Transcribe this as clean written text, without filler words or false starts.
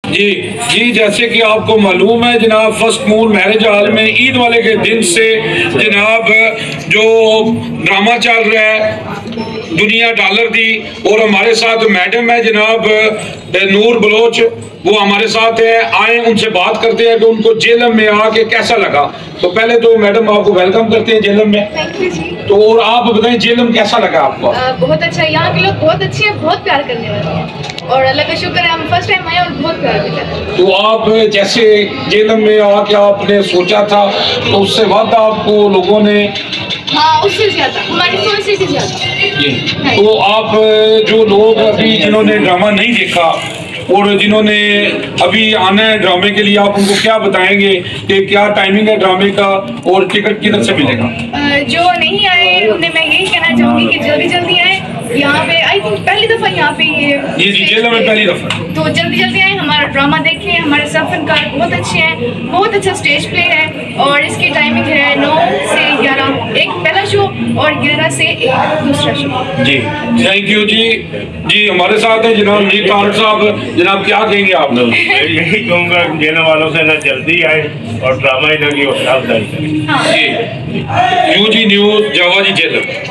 जी जी, जैसे कि आपको मालूम है जनाब, फर्स्ट मून मैरिज हॉल में ईद वाले के दिन से जनाब जो ड्रामा चल रहा है दुनिया डॉलर दी, और हमारे साथ मैडम है जनाब नूर बलोच, वो हमारे साथ है। आए उनसे बात करते हैं कि उनको जेलम में आके कैसा लगा। तो पहले तो मैडम आपको वेलकम करते हैं जेलम में। थैंक यू जी। तो और आप बताएं जेलम कैसा लगा आपको? बहुत अच्छा है, यहाँ के लोग बहुत अच्छे हैं, बहुत प्यार करने वाले हैं और अल्लाह का शुक्र है हम फर्स्ट टाइम आए और बहुत प्यार मिला है। तो आप जैसे जेलम में आके आपने सोचा था तो उससे बाद आपको लोगों ने? हाँ, उससे ज्यादा, हमारी सोच से ज्यादा। तो आप जो लोग अभी जिन्होंने ड्रामा नहीं देखा और जिन्होंने अभी आना है ड्रामे के लिए, आप उनको क्या बताएंगे कि क्या टाइमिंग है ड्रामे का और टिकट किधर से मिलेगा? जो नहीं आए उन्हें मैं यही कहना चाहूंगी कि जल्दी जल्दी आए। यहाँ पे आई थिंक पहली दफा यहाँ पे ये जी जेलम में पहली दफा, तो जल्दी जल्दी आए, हमारा ड्रामा देखें। हमारे सब फनकार बहुत अच्छे हैं, बहुत अच्छा स्टेज प्ले है और इसकी टाइमिंग है 9 से 11, एक पहला शो और 11 से एक दूसरा शो। जी थैंक यू जी। जी हमारे साथ है जनाब मीर तारिक साहब, जनाब क्या कहेंगे आप? यही कहूँगा जेल वालों से ना जल्दी आए और ड्रामा ही ना की हौसला अफजाई करें। हाँ। जी न्यूज जावा जी जेलम।